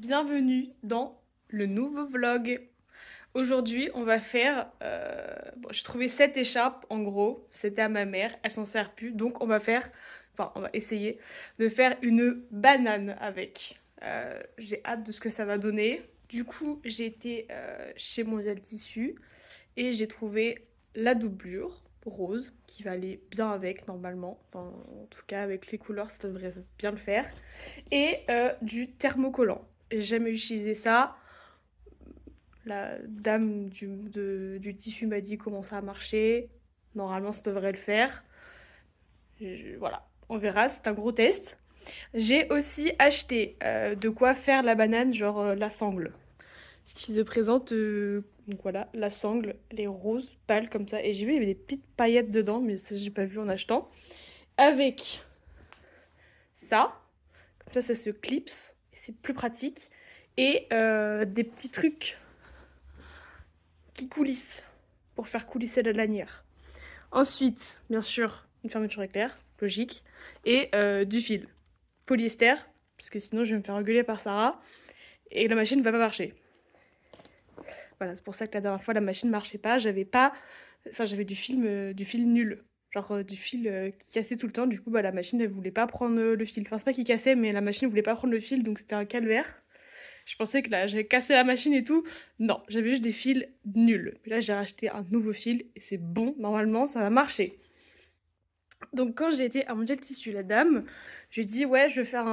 Bienvenue dans le nouveau vlog. Aujourd'hui, on va faire... j'ai trouvé 7 écharpes, en gros. C'était à ma mère, elle s'en sert plus. Donc, on va faire... Enfin, on va essayer de faire une banane avec. J'ai hâte de ce que ça va donner. Du coup, j'ai été chez Mondial Tissu et j'ai trouvé la doublure rose qui va aller bien avec, normalement. Enfin, en tout cas, avec les couleurs, ça devrait bien le faire. Et du thermocollant. J'ai jamais utilisé ça. La dame du tissu m'a dit comment ça a marché. Normalement, ça devrait le faire. Voilà, on verra, c'est un gros test. J'ai aussi acheté de quoi faire la banane, genre la sangle. Ce qui se présente, donc voilà, la sangle, les roses pâles comme ça. Et j'ai vu, il y avait des petites paillettes dedans, mais ça, j'ai pas vu en achetant. Avec ça, comme ça se clipse, c'est plus pratique. Et des petits trucs qui coulissent pour faire coulisser la lanière. Ensuite, bien sûr, une fermeture éclair, logique, et du fil polyester, parce que sinon je vais me faire engueuler par Sarah, et la machine ne va pas marcher. Voilà, c'est pour ça que la dernière fois la machine ne marchait pas, j'avais du fil nul. Genre du fil qui cassait tout le temps, du coup bah, la machine elle voulait pas prendre le fil. Enfin c'est pas qu'il cassait, mais la machine voulait pas prendre le fil, donc c'était un calvaire. Je pensais que là, j'avais cassé la machine et tout. Non, j'avais juste des fils nuls. Mais là, j'ai racheté un nouveau fil et c'est bon, normalement, ça va marcher. Donc, quand j'ai été à Mondial Tissu, la dame, je lui ai dit, ouais, je veux faire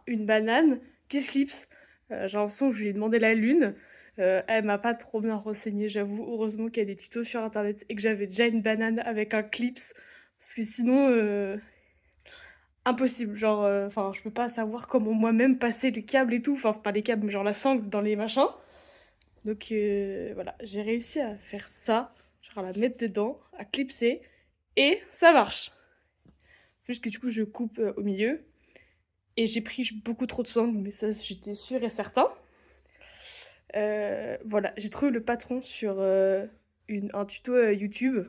une banane qui clipse. J'ai l'impression que je lui ai demandé la lune. Elle m'a pas trop bien renseignée, j'avoue. Heureusement qu'il y a des tutos sur internet et que j'avais déjà une banane avec un clips. Parce que sinon, impossible, genre, enfin, je peux pas savoir comment moi-même passer les câbles et tout, enfin, pas les câbles, mais genre la sangle dans les machins. Donc voilà, j'ai réussi à faire ça, genre à la mettre dedans, à clipser, et ça marche. Juste que du coup, je coupe au milieu, et j'ai pris beaucoup trop de sangle, mais ça, j'étais sûre et certain. Voilà, j'ai trouvé le patron sur un tuto YouTube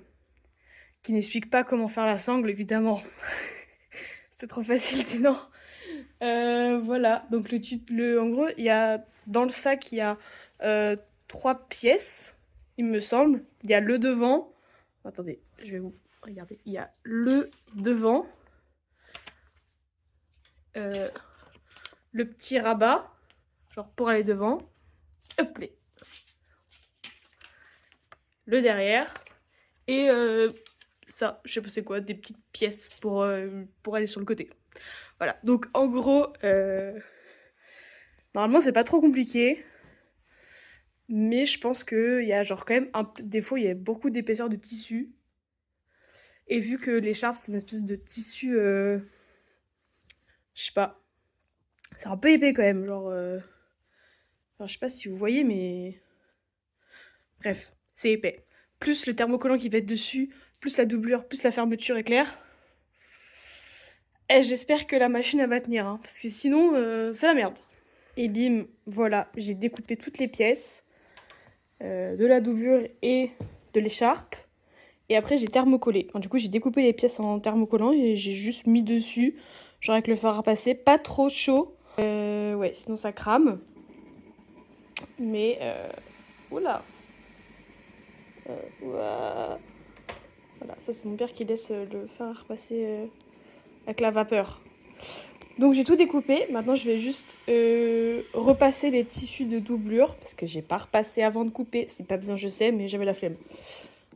qui n'explique pas comment faire la sangle, évidemment. C'est trop facile sinon. Voilà, donc en gros, il y a dans le sac, il y a 3 pièces, il me semble. Il y a le devant. Attendez, je vais vous regarder. Il y a le devant, euh, le petit rabat, genre pour aller devant. Hop là. Le derrière. Et ça, je sais pas c'est quoi, des petites pièces pour aller sur le côté. Voilà, donc en gros, normalement c'est pas trop compliqué. Mais je pense qu'il y a genre quand même des fois il y a beaucoup d'épaisseur de tissu. Et vu que l'écharpe c'est une espèce de tissu, je sais pas, c'est un peu épais quand même, genre, enfin je sais pas si vous voyez mais bref, c'est épais. Plus le thermocollant qui va être dessus, plus la doublure, plus la fermeture éclair. Et j'espère que la machine elle va tenir, hein, parce que sinon c'est la merde. Et bim, voilà, j'ai découpé toutes les pièces de la doublure et de l'écharpe. Et après, j'ai thermocollé. Enfin, du coup, j'ai découpé les pièces en thermocollant et j'ai juste mis dessus, genre avec le fer à passer, pas trop chaud. Ouais, sinon ça crame. Mais, oula. Ouah. Voilà, ça c'est mon père qui laisse le fer à repasser avec la vapeur. Donc j'ai tout découpé. Maintenant, je vais juste repasser les tissus de doublure parce que j'ai pas repassé avant de couper. C'est pas bien, je sais, mais j'avais la flemme.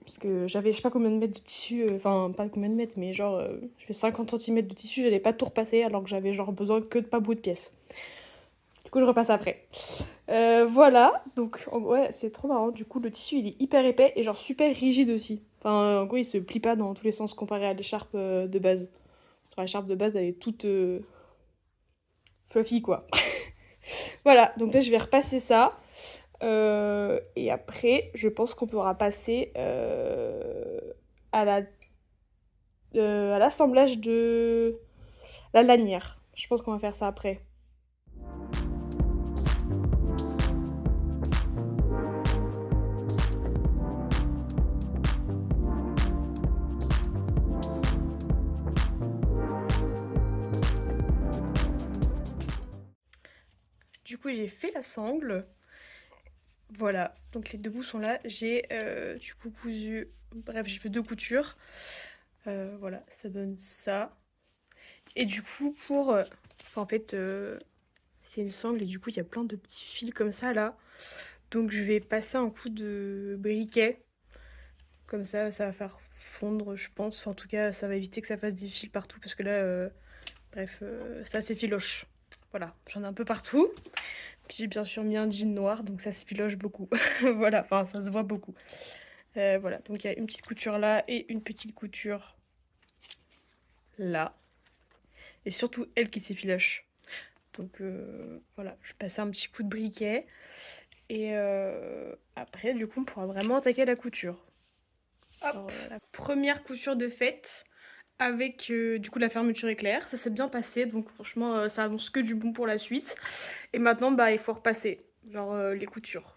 Parce que j'avais je sais pas combien de mètres de tissu, enfin pas combien de mètres, mais genre je fais 50 cm de tissu, j'allais pas tout repasser alors que j'avais genre besoin que de pas beaucoup de pièces. Du coup je repasse après. Voilà, donc ouais c'est trop marrant, du coup le tissu il est hyper épais et genre super rigide aussi. Enfin en gros il se plie pas dans tous les sens comparé à l'écharpe de base. Genre l'écharpe de base elle est toute fluffy quoi. Voilà, donc là je vais repasser ça. Et après, je pense qu'on pourra passer à à l'assemblage de la lanière. Je pense qu'on va faire ça après. Du coup, j'ai fait la sangle. Voilà, donc les 2 bouts sont là. J'ai du coup cousu, bref, j'ai fait 2 coutures. Voilà, ça donne ça. Et du coup, enfin, en fait, c'est une sangle et du coup, il y a plein de petits fils comme ça là. Donc je vais passer un coup de briquet. Comme ça va faire fondre, je pense. Enfin, en tout cas, ça va éviter que ça fasse des fils partout parce que là, bref, ça s'effiloche. Voilà, j'en ai un peu partout. Puis j'ai bien sûr mis un jean noir, donc ça s'effiloche beaucoup. Voilà, enfin, ça se voit beaucoup. Voilà, donc il y a une petite couture là et une petite couture là. Et surtout elle qui s'effiloche. Donc voilà, je passais un petit coup de briquet. Et après, du coup, on pourra vraiment attaquer la couture. Hop. Alors, la première couture de fête avec du coup la fermeture éclair. Ça s'est bien passé, donc franchement, ça annonce que du bon pour la suite. Et maintenant, bah, il faut repasser, genre les coutures.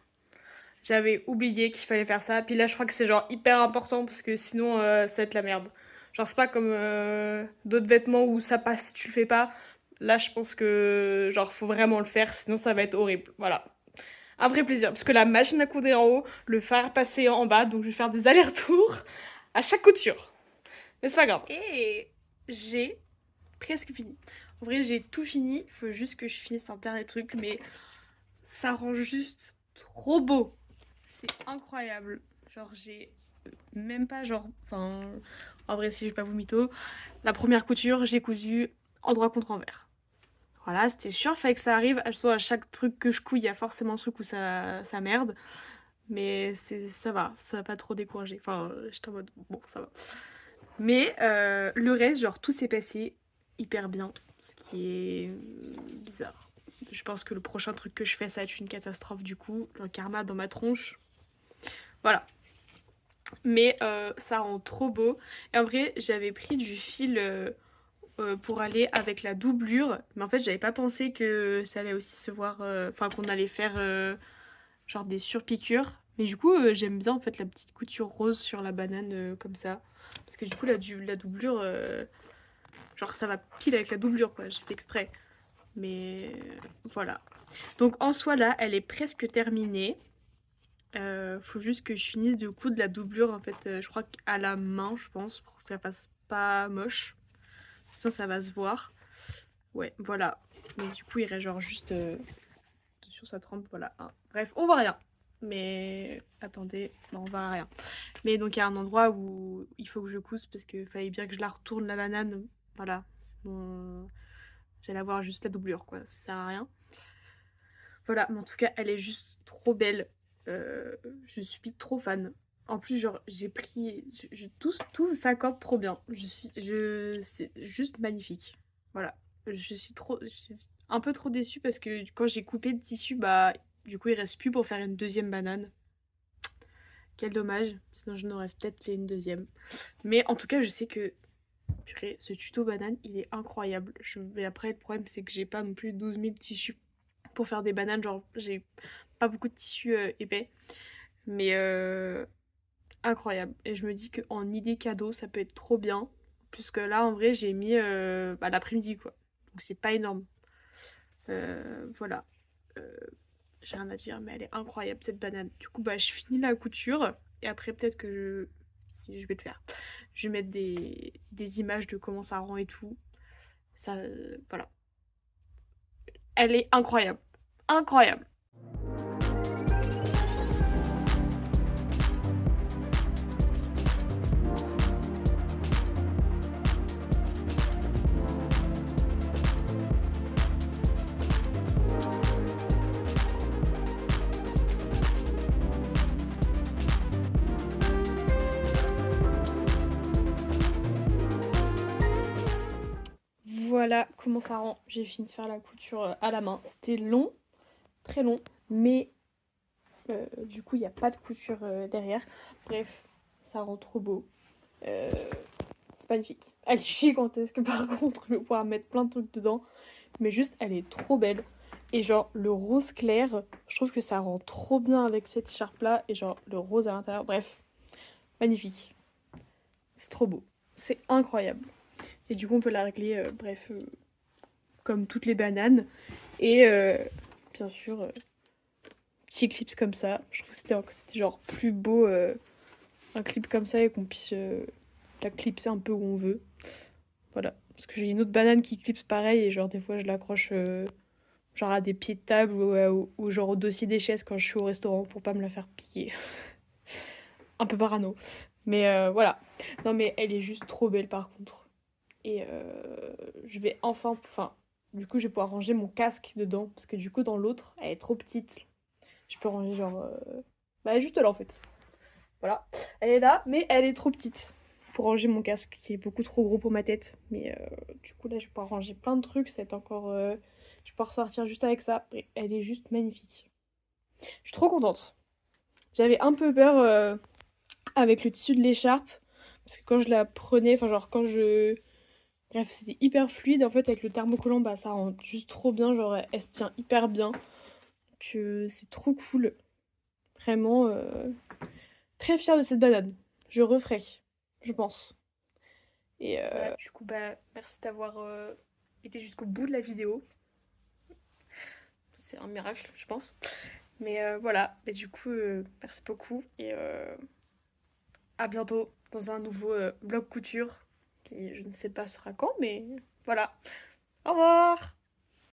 J'avais oublié qu'il fallait faire ça. Puis là, je crois que c'est genre hyper important parce que sinon, ça va être la merde. Genre, c'est pas comme d'autres vêtements où ça passe si tu le fais pas. Là, je pense que genre, faut vraiment le faire, sinon ça va être horrible. Voilà. Un vrai plaisir. Parce que la machine à coudre est en haut, le fer passer en bas, donc je vais faire des allers-retours à chaque couture. Mais c'est pas grave. Et j'ai presque fini. En vrai, j'ai tout fini. Il faut juste que je finisse un dernier truc, mais ça rend juste trop beau. C'est incroyable. Genre, j'ai même pas, genre, enfin, en vrai, si je vais pas vous mytho, la première couture, j'ai cousu endroit contre envers. Voilà, c'était sûr, fallait que ça arrive. À chaque truc que je couille, il y a forcément un truc où ça merde. Mais ça va pas trop décourager. Enfin, j'étais en mode, bon, ça va. Mais le reste, genre, tout s'est passé hyper bien. Ce qui est bizarre. Je pense que le prochain truc que je fais, ça va être une catastrophe du coup. Le karma dans ma tronche. Voilà. Mais ça rend trop beau. Et en vrai, j'avais pris du fil pour aller avec la doublure. Mais en fait, j'avais pas pensé que ça allait aussi se voir. Enfin, qu'on allait faire genre des surpiqûres. Mais du coup, j'aime bien en fait la petite couture rose sur la banane comme ça. Parce que du coup, la doublure, genre ça va pile avec la doublure quoi. J'ai fait exprès. Mais voilà. Donc en soi là, elle est presque terminée. Faut juste que je finisse de coudre la doublure en fait, je crois qu'à la main, je pense, pour que ça fasse pas moche. Sinon ça va se voir. Ouais, voilà. Mais du coup, il reste genre juste sur sa trempe, voilà. Hein. Bref, on voit rien. Mais attendez, non, on voit rien. Mais donc il y a un endroit où il faut que je cousse parce qu'il fallait bien que je la retourne la banane. Voilà. Sinon, j'allais avoir juste la doublure quoi. Ça sert à rien. Voilà, mais en tout cas, elle est juste trop belle. Je suis trop fan. En plus, genre, j'ai pris. Tout s'accorde trop bien. C'est juste magnifique. Voilà. Je suis un peu trop déçue parce que quand j'ai coupé le tissu, bah, du coup, il reste plus pour faire une deuxième banane. Quel dommage. Sinon, je n'aurais peut-être fait une deuxième. Mais en tout cas, je sais que. Purée, ce tuto banane, il est incroyable. Mais après, le problème, c'est que j'ai pas non plus 12 000 tissus pour faire des bananes. Genre, j'ai pas beaucoup de tissu épais. Mais incroyable. Et je me dis qu'en idée cadeau, ça peut être trop bien. Puisque là, en vrai, j'ai mis bah, l'après-midi, quoi. Donc c'est pas énorme. Voilà. Euh, j'ai rien à dire, mais elle est incroyable, cette banane. Du coup, bah, je finis la couture. Et après, peut-être que si je vais le faire. Je vais mettre des images de comment ça rend et tout. Ça, voilà. Elle est incroyable. Incroyable. Voilà comment ça rend. J'ai fini de faire la couture à la main. C'était long, très long, mais du coup, il n'y a pas de couture derrière. Bref, ça rend trop beau. Euh, c'est magnifique. Elle est gigantesque par contre, je vais pouvoir mettre plein de trucs dedans. Mais juste, elle est trop belle. Et genre, le rose clair, je trouve que ça rend trop bien avec cette écharpe-là. Et genre, le rose à l'intérieur. Bref, magnifique. C'est trop beau. C'est incroyable. Et du coup, on peut la régler, bref, comme toutes les bananes. Et bien sûr, petit clips comme ça. Je trouve que c'était genre plus beau un clip comme ça et qu'on puisse la clipser un peu où on veut. Voilà. Parce que j'ai une autre banane qui clipse pareil et genre des fois je l'accroche genre à des pieds de table ou genre au dossier des chaises quand je suis au restaurant pour pas me la faire piquer. Un peu parano. Mais voilà. Non mais elle est juste trop belle par contre. Et je vais enfin, du coup je vais pouvoir ranger mon casque dedans. Parce que du coup dans l'autre, elle est trop petite. Je peux ranger genre... Bah elle est juste là en fait. Voilà. Elle est là, mais elle est trop petite pour ranger mon casque, qui est beaucoup trop gros pour ma tête. Mais du coup là je vais pouvoir ranger plein de trucs. C'est encore... Je vais pouvoir sortir juste avec ça. Et elle est juste magnifique. Je suis trop contente. J'avais un peu peur avec le tissu de l'écharpe. Parce que quand je la prenais, enfin genre quand je... Bref, c'était hyper fluide. En fait, avec le thermocollant, bah ça rend juste trop bien. Genre, elle se tient hyper bien. Que c'est trop cool. Vraiment, très fière de cette banane. Je referai, je pense. Et voilà, du coup, bah merci d'avoir été jusqu'au bout de la vidéo. C'est un miracle, je pense. Mais voilà, et du coup, merci beaucoup. Et à bientôt dans un nouveau vlog couture. Qui je ne sais pas sera quand, mais voilà. Au revoir!